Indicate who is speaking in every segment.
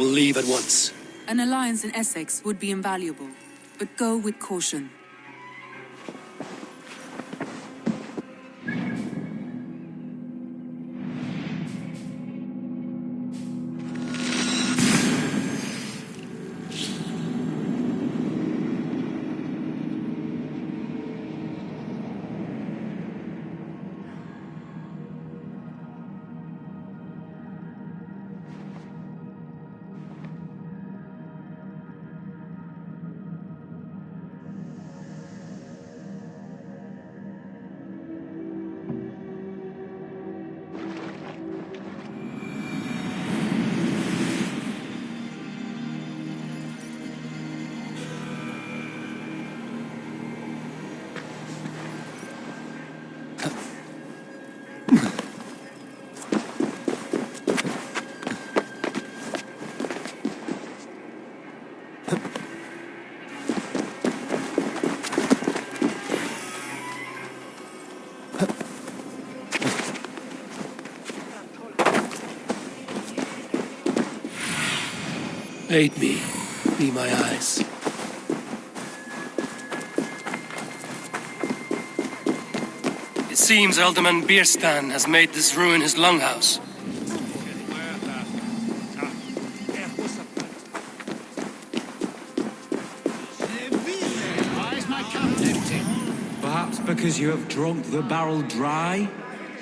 Speaker 1: will leave at once.
Speaker 2: An alliance in Essex would be invaluable, but go with caution.
Speaker 1: Aid me. Be my eyes. It seems Alderman Bierstan has made this ruin his longhouse.
Speaker 3: Why is my cup empty?
Speaker 4: Perhaps because you have drunk the barrel dry?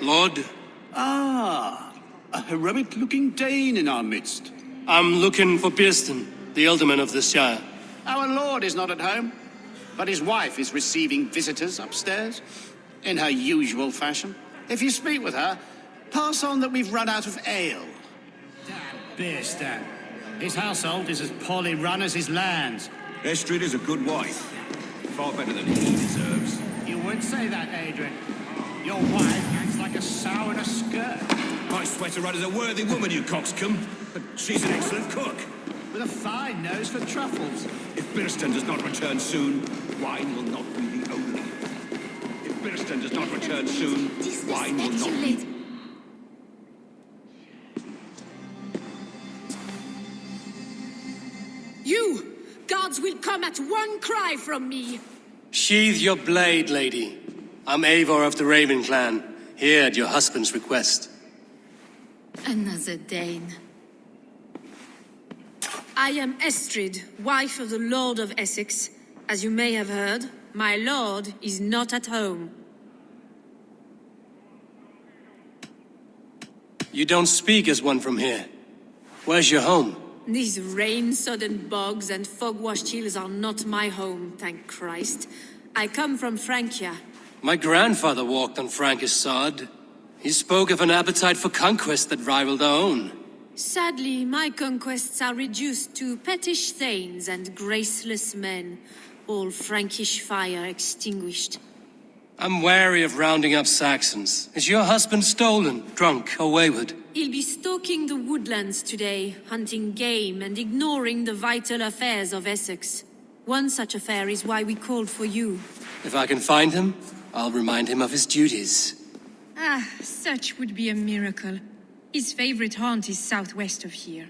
Speaker 1: Lord,
Speaker 3: Ah, a heroic-looking Dane in our midst.
Speaker 1: I'm looking for Bierstan, the alderman of this shire.
Speaker 3: Our lord is not at home, but his wife is receiving visitors upstairs, in her usual fashion. If you speak with her, pass on that we've run out of ale. Damn Bierstan. His household is as poorly run as his lands.
Speaker 5: Estrid is a good wife. Far better than he deserves.
Speaker 3: You would say that, Adrian. Your wife acts like a sow in a skirt.
Speaker 5: I swear to right as a worthy woman, you coxcomb. But she's an excellent cook.
Speaker 3: With a fine nose for truffles.
Speaker 5: If Bierstan does not return soon, wine will not be the only. If Bierstan does not return soon, wine will not be...
Speaker 6: You! Guards will come at one cry from me!
Speaker 1: Sheathe your blade, lady. I'm Eivor of the Raven clan, here at your husband's request.
Speaker 6: Another Dane. I am Estrid, wife of the Lord of Essex. As you may have heard, my lord is not at home.
Speaker 1: You don't speak as one from here. Where's your home?
Speaker 6: These rain-sodden bogs and fog-washed hills are not my home, thank Christ. I come from Francia.
Speaker 1: My grandfather walked on Frankish sod. He spoke of an appetite for conquest that rivaled our own.
Speaker 6: Sadly, my conquests are reduced to pettish thanes and graceless men, all Frankish fire extinguished.
Speaker 1: I'm wary of rounding up Saxons. Is your husband stolen, drunk, or wayward?
Speaker 6: He'll be stalking the woodlands today, hunting game and ignoring the vital affairs of Essex. One such affair is why we called for you.
Speaker 1: If I can find him, I'll remind him of his duties.
Speaker 7: Ah, such would be a miracle. His favorite haunt is southwest of here.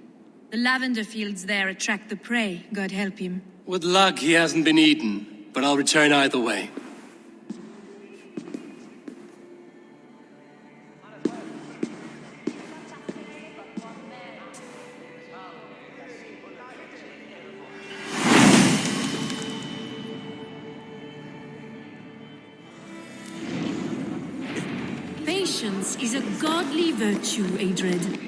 Speaker 7: The lavender fields there attract the prey, God help him.
Speaker 1: With luck, he hasn't been eaten, but I'll return either way.
Speaker 6: Patience is a godly virtue, Adred.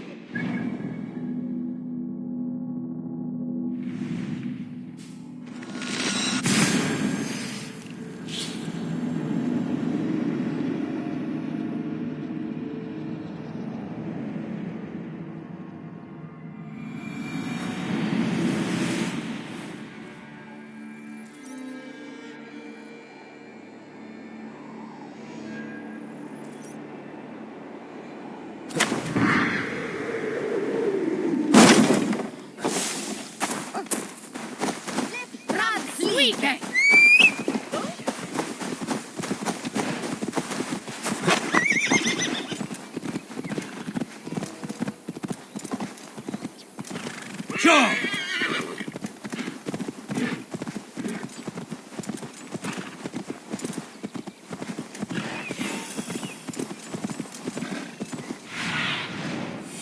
Speaker 4: Sure!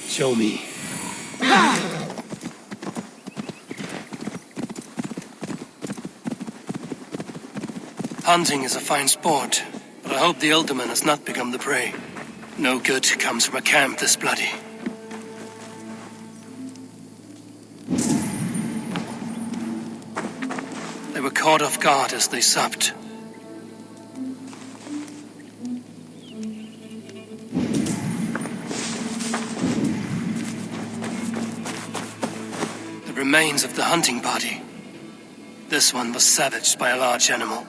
Speaker 1: Show me. Hunting is a fine sport, but I hope the Ultiman has not become the prey. No good comes from a camp this bloody. They were caught off guard as they supped. The remains of the hunting party. This one was savaged by a large animal.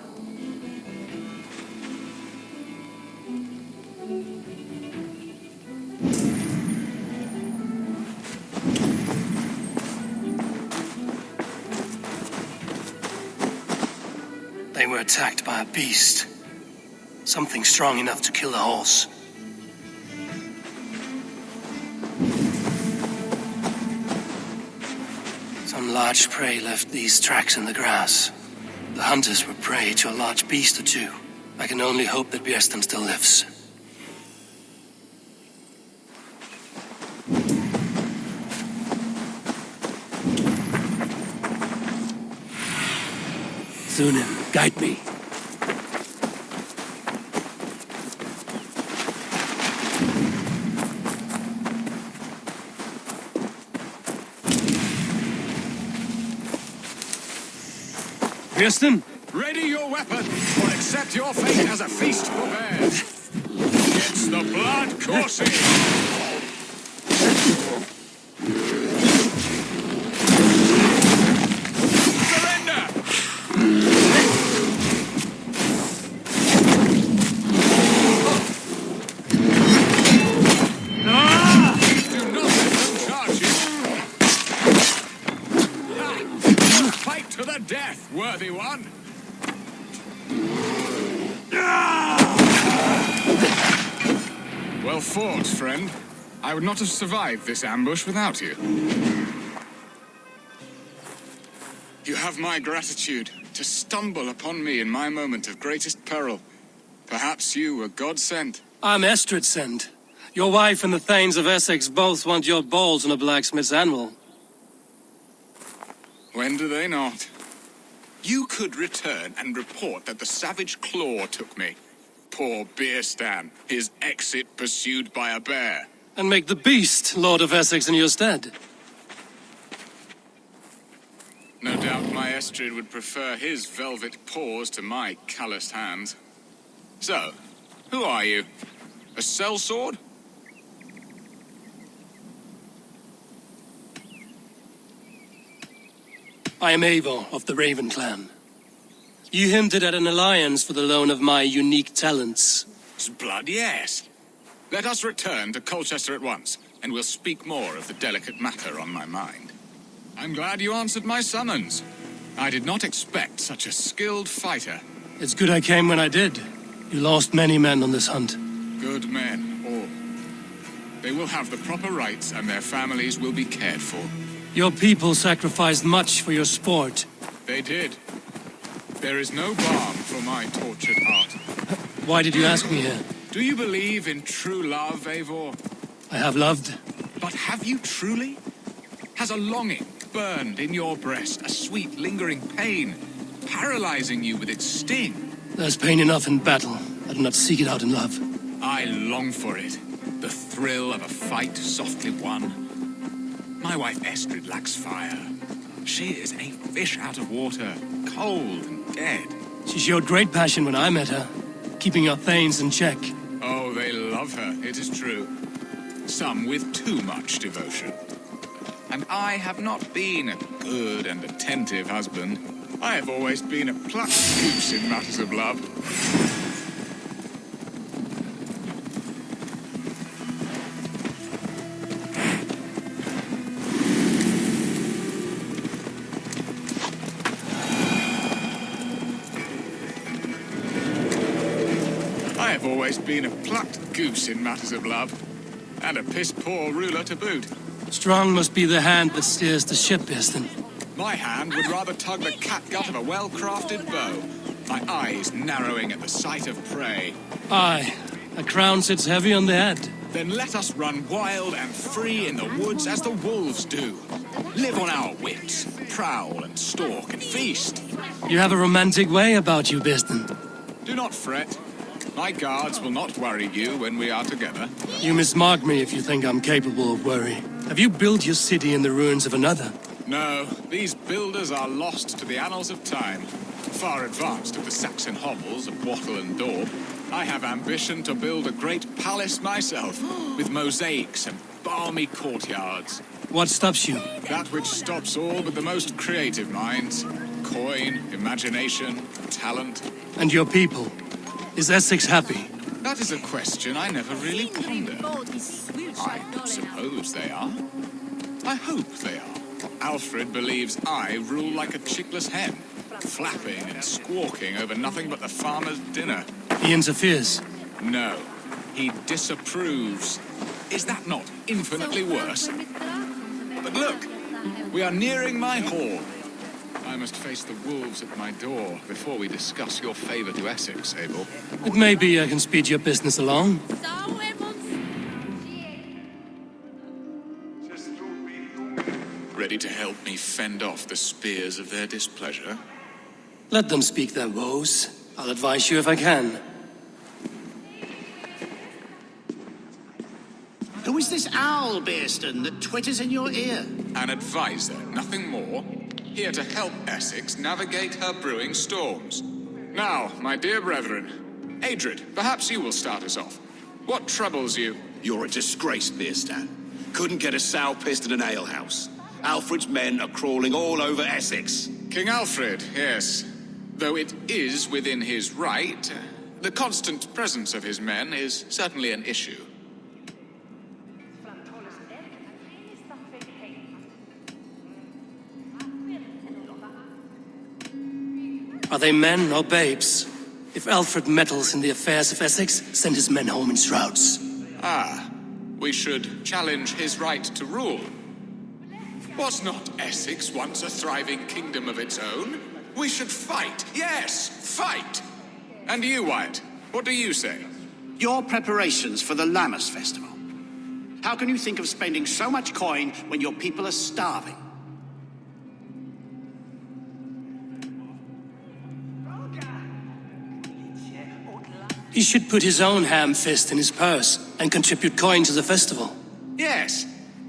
Speaker 1: They were attacked by a beast. Something strong enough to kill a horse. Some large prey left these tracks in the grass. The hunters were prey to a large beast or two. I can only hope that Björsten still lives. Sunim, guide me. Björsten?
Speaker 5: Ready your weapon, or accept your fate as a feast for bears. It's the blood coursing. Death, worthy one! Well fought, friend. I would not have survived this ambush without you. You have my gratitude to stumble upon me in my moment of greatest peril. Perhaps you were God-sent.
Speaker 1: I'm Estrid sent. Your wife and the Thanes of Essex both want your balls on a blacksmith's anvil.
Speaker 5: When do they not? You could return and report that the savage claw took me. Poor Björsten, his exit pursued by a bear.
Speaker 1: And make the beast Lord of Essex in your stead.
Speaker 5: No doubt my Estrid would prefer his velvet paws to my calloused hands. So, who are you? A sellsword?
Speaker 1: I am Eivor of the Raven clan. You hinted at an alliance for the loan of my unique talents.
Speaker 5: Blood, yes. Let us return to Colchester at once, and we'll speak more of the delicate matter on my mind. I'm glad you answered my summons. I did not expect such a skilled fighter.
Speaker 1: It's good I came when I did. You lost many men on this hunt.
Speaker 5: Good men, all. They will have the proper rights, and their families will be cared for.
Speaker 1: Your people sacrificed much for your sport.
Speaker 5: They did. There is no balm for my tortured heart.
Speaker 1: Why did you ask me here?
Speaker 5: Do you believe in true love, Eivor?
Speaker 1: I have loved.
Speaker 5: But have you truly? Has a longing burned in your breast, a sweet, lingering pain, paralyzing you with its sting?
Speaker 1: There's pain enough in battle. I do not seek it out in love.
Speaker 5: I long for it. The thrill of a fight softly won. My wife Estrid lacks fire. She is a fish out of water, cold and dead.
Speaker 1: She showed great passion when I met her, keeping your Thanes in check.
Speaker 5: Oh, they love her, it is true. Some with too much devotion. And I have not been a good and attentive husband. I have always been a plucked goose in matters of love. I have always been a plucked goose in matters of love, and a piss-poor ruler to boot.
Speaker 1: Strong must be the hand that steers the ship, Bearston.
Speaker 5: My hand would rather tug the catgut of a well-crafted bow. My eyes narrowing at the sight of prey.
Speaker 1: Aye, a crown sits heavy on the head.
Speaker 5: Then let us run wild and free in the woods as the wolves do. Live on our wits, prowl and stalk and feast.
Speaker 1: You have a romantic way about you, Bearston.
Speaker 5: Do not fret. My guards will not worry you when we are together.
Speaker 1: You mismark me if you think I'm capable of worry. Have you built your city in the ruins of another?
Speaker 5: No, these builders are lost to the annals of time. Far advanced of the Saxon hovels of Wattle and Daub. I have ambition to build a great palace myself, with mosaics and balmy courtyards.
Speaker 1: What stops you?
Speaker 5: That which stops all but the most creative minds. Coin, imagination, talent.
Speaker 1: And your people? Is Essex happy?
Speaker 5: That is a question I never really pondered. I suppose they are. I hope they are. Alfred believes I rule like a chickless hen, flapping and squawking over nothing but the farmer's dinner.
Speaker 1: He interferes.
Speaker 5: No, he disapproves. Is that not infinitely worse? But look, we are nearing my hall. I must face the wolves at my door before we discuss your favor to Essex, Abel.
Speaker 1: It may be I can speed your business along.
Speaker 5: Ready to help me fend off the spears of their displeasure?
Speaker 1: Let them speak their woes. I'll advise you if I can.
Speaker 3: Who is this owl, Bearston, that twitters in your ear?
Speaker 5: An advisor, nothing more. Here to help Essex navigate her brewing storms. Now, my dear brethren, Adred, perhaps you will start us off. What troubles you?
Speaker 8: You're a disgrace, Bearstan. Couldn't get a sow pissed in an alehouse. Alfred's men are crawling all over Essex.
Speaker 5: King Alfred, yes. Though it is within his right, the constant presence of his men is certainly an issue.
Speaker 1: Are they men or babes? If Alfred meddles in the affairs of Essex, send his men home in shrouds.
Speaker 5: Ah, we should challenge his right to rule. Was not Essex once a thriving kingdom of its own? We should fight, yes, fight! And you, Wyatt, what do you say?
Speaker 3: Your preparations for the Lammas festival. How can you think of spending so much coin when your people are starving?
Speaker 1: He should put his own ham fist in his purse and contribute coin to the festival.
Speaker 5: Yes,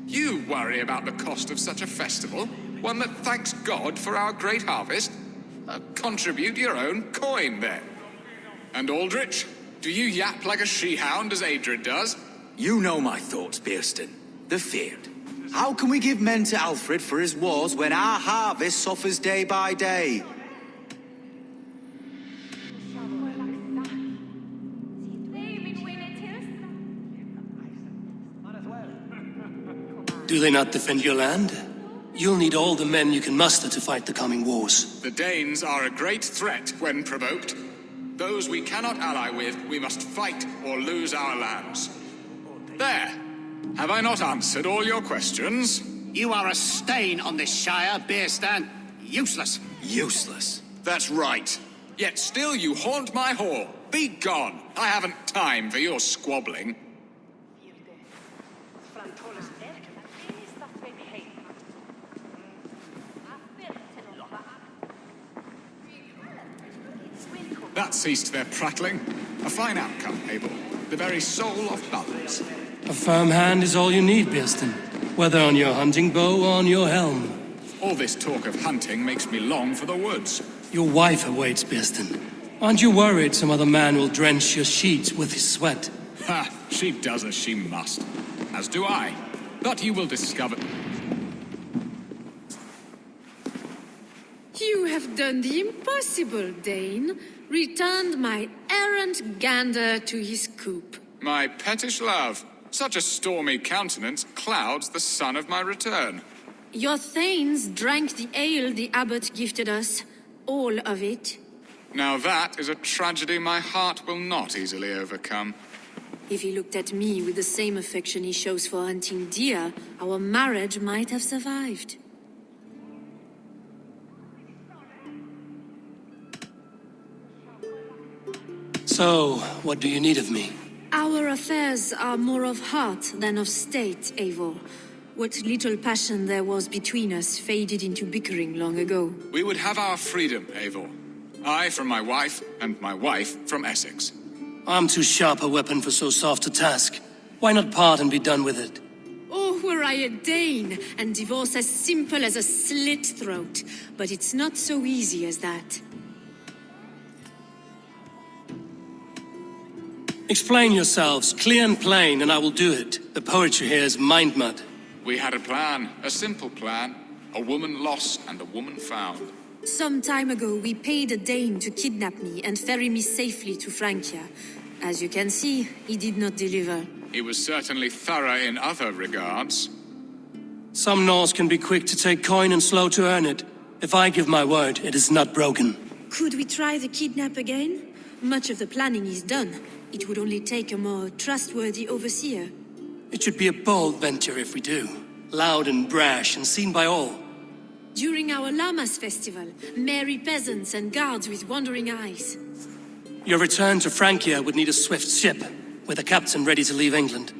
Speaker 5: you worry about the cost of such a festival, one that thanks God for our great harvest. Contribute your own coin, then. And Aldrich, do you yap like a she-hound as Adred does?
Speaker 9: You know my thoughts, Bearston. The feared. How can we give men to Alfred for his wars when our harvest suffers day by day?
Speaker 1: Do they not defend your land? You'll need all the men you can muster to fight the coming wars.
Speaker 5: The Danes are a great threat when provoked. Those we cannot ally with, we must fight or lose our lands. There. Have I not answered all your questions?
Speaker 3: You are a stain on this shire, Bearstan. Useless.
Speaker 8: Useless. That's right.
Speaker 5: Yet still you haunt my hall. Be gone. I haven't time for your squabbling. That ceased their prattling. A fine outcome, Abel. The very soul of balance.
Speaker 1: A firm hand is all you need, Bearston. Whether on your hunting bow or on your helm.
Speaker 5: All this talk of hunting makes me long for the woods.
Speaker 1: Your wife awaits, Bearston. Aren't you worried some other man will drench your sheets with his sweat?
Speaker 5: Ha! She does as she must. As do I. But you will discover...
Speaker 6: You have done the impossible, Dane. Returned my errant gander to his coop.
Speaker 5: My pettish love. Such a stormy countenance clouds the sun of my return.
Speaker 6: Your thanes drank the ale the abbot gifted us. All of it.
Speaker 5: Now that is a tragedy my heart will not easily overcome.
Speaker 6: If he looked at me with the same affection he shows for hunting deer, our marriage might have survived.
Speaker 1: So, what do you need of me?
Speaker 6: Our affairs are more of heart than of state, Eivor. What little passion there was between us faded into bickering long ago.
Speaker 5: We would have our freedom, Eivor. I from my wife, and my wife from Essex.
Speaker 1: I'm too sharp a weapon for so soft a task. Why not part and be done with it?
Speaker 6: Oh, were I a Dane, and divorce as simple as a slit throat. But it's not so easy as that.
Speaker 1: Explain yourselves, clear and plain, and I will do it. The poetry here is mind mud.
Speaker 5: We had a plan, a simple plan. A woman lost and a woman found.
Speaker 6: Some time ago, we paid a Dane to kidnap me and ferry me safely to Francia. As you can see, he did not deliver.
Speaker 5: He was certainly thorough in other regards.
Speaker 1: Some Norse can be quick to take coin and slow to earn it. If I give my word, it is not broken.
Speaker 6: Could we try the kidnap again? Much of the planning is done. It would only take a more trustworthy overseer.
Speaker 1: It should be a bold venture if we do. Loud and brash and seen by all.
Speaker 6: During our Llamas festival, merry peasants and guards with wandering eyes.
Speaker 1: Your return to Francia would need a swift ship, with a captain ready to leave England.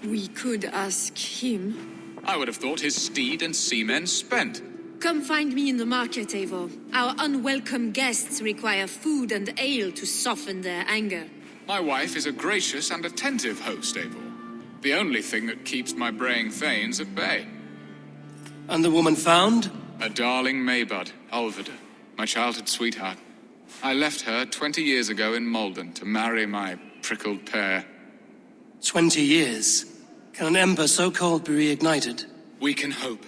Speaker 6: We could ask him.
Speaker 5: I would have thought his steed and seamen spent.
Speaker 6: Come find me in the market, Eivor. Our unwelcome guests require food and ale to soften their anger.
Speaker 5: My wife is a gracious and attentive host, Eivor. The only thing that keeps my braying thanes at bay.
Speaker 1: And the woman found?
Speaker 5: A darling Maybud, Alvida, my childhood sweetheart. I left her 20 years ago in Malden to marry my prickled pear.
Speaker 1: 20 years? Can an ember so cold be reignited?
Speaker 5: We can hope.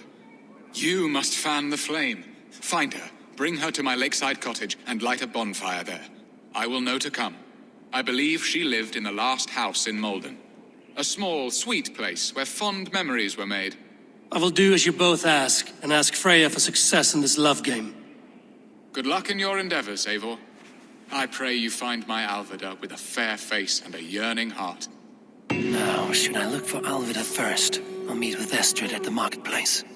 Speaker 5: You must fan the flame. Find her, bring her to my lakeside cottage, and light a bonfire there. I will know to come. I believe she lived in the last house in Malden. A small, sweet place where fond memories were made.
Speaker 1: I will do as you both ask, and ask Freya for success in this love game.
Speaker 5: Good luck in your endeavors, Eivor. I pray you find my Alvida with a fair face and a yearning heart.
Speaker 1: Now, should I look for Alvida first, or meet with Estrid at the marketplace?